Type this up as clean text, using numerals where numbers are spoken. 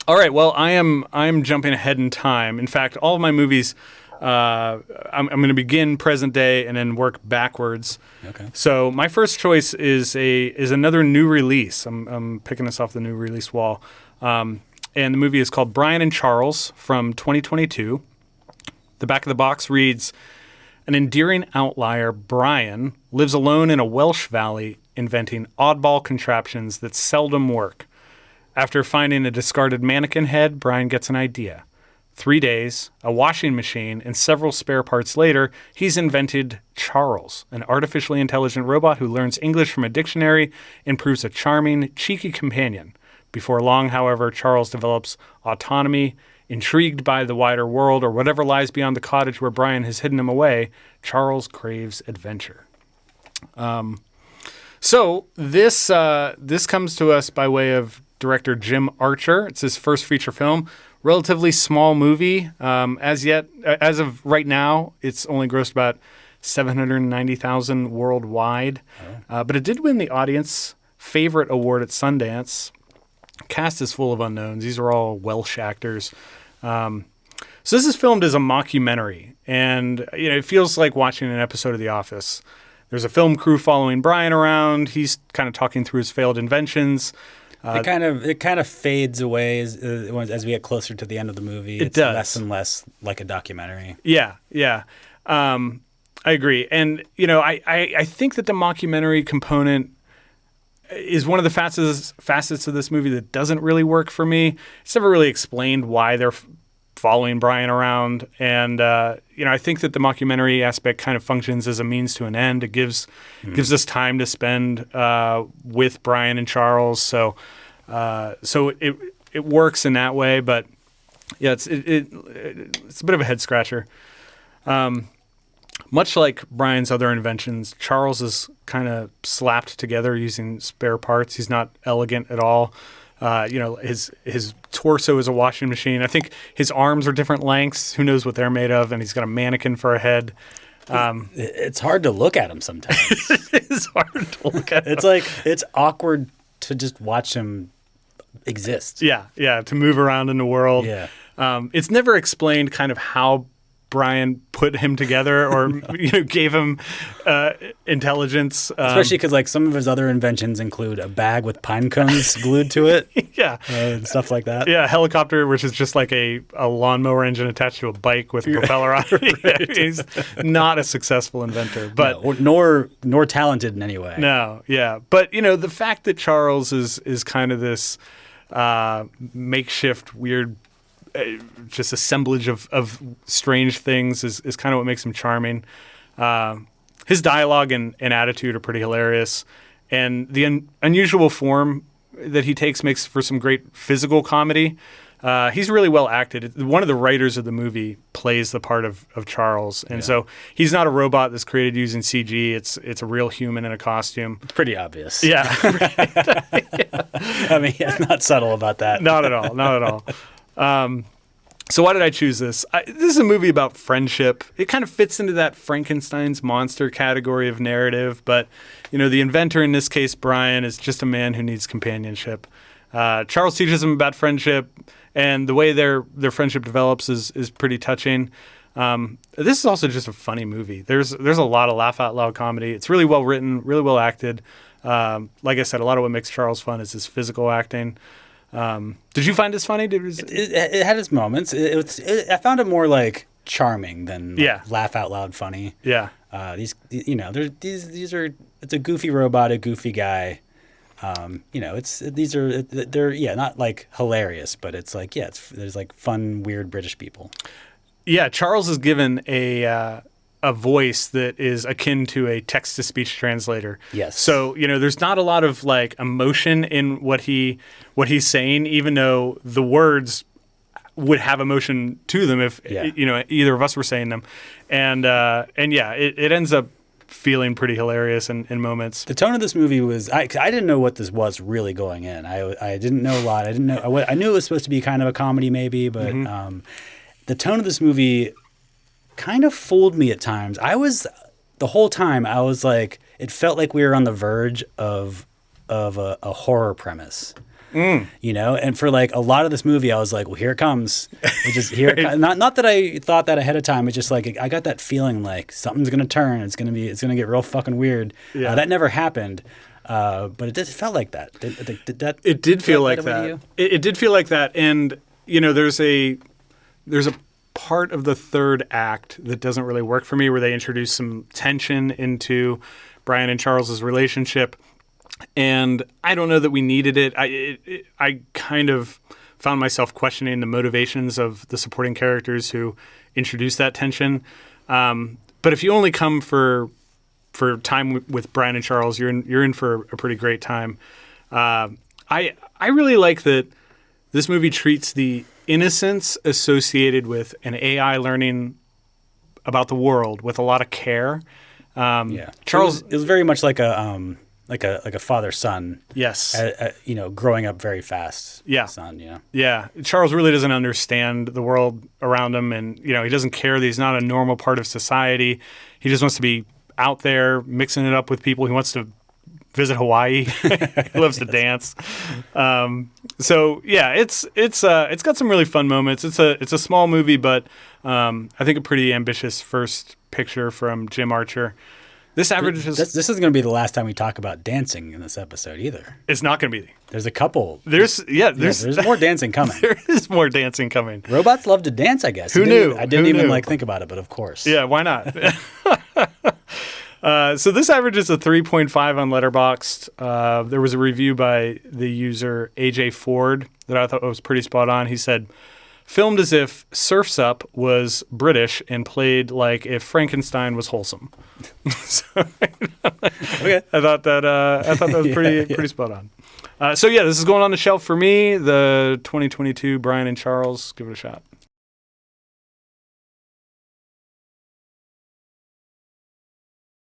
All right. Well, I'm jumping ahead in time. In fact, all of my movies, I'm going to begin present day and then work backwards. Okay. So my first choice is another new release. I'm picking this off the new release wall, and the movie is called Brian and Charles from 2022. The back of the box reads, "An endearing outlier, Brian, lives alone in a Welsh valley, inventing oddball contraptions that seldom work. After finding a discarded mannequin head, Brian gets an idea. 3 days, a washing machine, and several spare parts later, he's invented Charles, an artificially intelligent robot who learns English from a dictionary and proves a charming, cheeky companion. Before long, however, Charles develops autonomy. Intrigued by the wider world or whatever lies beyond the cottage where Brian has hidden him away, Charles craves adventure." So this comes to us by way of director Jim Archer. It's his first feature film. Relatively small movie. As of right now, it's only grossed about 790,000 worldwide. But it did win the audience favorite award at Sundance. Cast is full of unknowns. These are all Welsh actors. So this is filmed as a mockumentary, and it feels like watching an episode of The Office. There's a film crew following Brian around. He's kind of talking through his failed inventions. It kind of fades away as we get closer to the end of the movie. It's does. less and less like a documentary. Yeah. I agree. And, I think that the mockumentary component is one of the facets of this movie that doesn't really work for me. It's never really explained why they're following Brian around. And, I think that the mockumentary aspect kind of functions as a means to an end. It gives us time to spend with Brian and Charles. So it works in that way. But, yeah, it's a bit of a head scratcher. Much like Brian's other inventions, Charles is kind of slapped together using spare parts. He's not elegant at all. His torso is a washing machine. I think his arms are different lengths. Who knows what they're made of? And he's got a mannequin for a head. It's hard to look at him sometimes. It's hard to look at. It's awkward to just watch him exist. Yeah, to move around in the world. Yeah. It's never explained kind of how Brian put him together or gave him intelligence. Especially because some of his other inventions include a bag with pine cones glued to it. Yeah. And stuff like that. Yeah, a helicopter, which is just like a lawnmower engine attached to a bike with a propeller on it. Right. He's not a successful inventor. But nor talented in any way. No, yeah. But, the fact that Charles is kind of this makeshift, weird just assemblage of strange things is kind of what makes him charming. His dialogue and attitude are pretty hilarious. And the unusual form that he takes makes for some great physical comedy. He's really well acted. One of the writers of the movie plays the part of Charles. And so he's not a robot that's created using CG. It's a real human in a costume. It's pretty obvious. Yeah. I mean, it's not subtle about that. Not at all. So why did I choose this? This is a movie about friendship. It kind of fits into that Frankenstein's monster category of narrative, but the inventor in this case, Brian, is just a man who needs companionship. Charles teaches him about friendship, and the way their friendship develops is pretty touching. This is also just a funny movie. There's a lot of laugh out loud comedy. It's really well written, really well acted. Like I said, a lot of what makes Charles fun is his physical acting. Did you find this funny? It had its moments. I found it more charming than laugh out loud funny. Yeah. These are it's a goofy robot, a goofy guy. They're not hilarious, but it's there's fun, weird British people. Yeah, Charles is given a voice that is akin to a text-to-speech translator. Yes. So, there's not a lot of emotion in what he's saying, even though the words would have emotion to them if either of us were saying them. And it ends up feeling pretty hilarious in moments. The tone of this movie was I didn't know what this was really going in. I didn't know a lot. I knew it was supposed to be kind of a comedy maybe, but the tone of this movie kind of fooled me at times. The whole time I was it felt like we were on the verge of a horror premise. you know. And for like a lot of this movie, I was like, well, here it comes. It just here. Not that I thought that ahead of time. It's just like I got that feeling like something's gonna turn. It's gonna get real fucking weird. Yeah. That never happened. But it just felt like that. Did that? It did feel like that. It did feel like that. And you know, there's a part of the third act that doesn't really work for me, where they introduce some tension into Brian and Charles's relationship, and I don't know that we needed it. I kind of found myself questioning the motivations of the supporting characters who introduced that tension. But if you only come for time with Brian and Charles, you're in for a pretty great time. I really like that this movie treats the innocence associated with an AI learning about the world with a lot of care. Charles, it was very much like a father-son. Yes. You know, growing up very fast. Yeah. Son, you know. Yeah. Charles really doesn't understand the world around him, and you know, he doesn't care that he's not a normal part of society. He just wants to be out there mixing it up with people. He wants to visit Hawaii. He loves to dance. So yeah, it's got some really fun moments. It's a small movie, but I think a pretty ambitious first picture from Jim Archer. This averages. This isn't going to be the last time we talk about dancing in this episode either. It's not going to be. There's a couple. There's more dancing coming. There is more dancing coming. Robots love to dance, I guess. Who knew? I didn't even think about it, but of course. Yeah, why not? So this averages a 3.5 on Letterboxd. There was a review by the user AJ Ford that I thought was pretty spot on. He said, filmed as if Surf's Up was British and played like if Frankenstein was wholesome. Okay. I thought that was pretty spot on. So yeah, this is going on the shelf for me. The 2022 Brian and Charles. Give it a shot.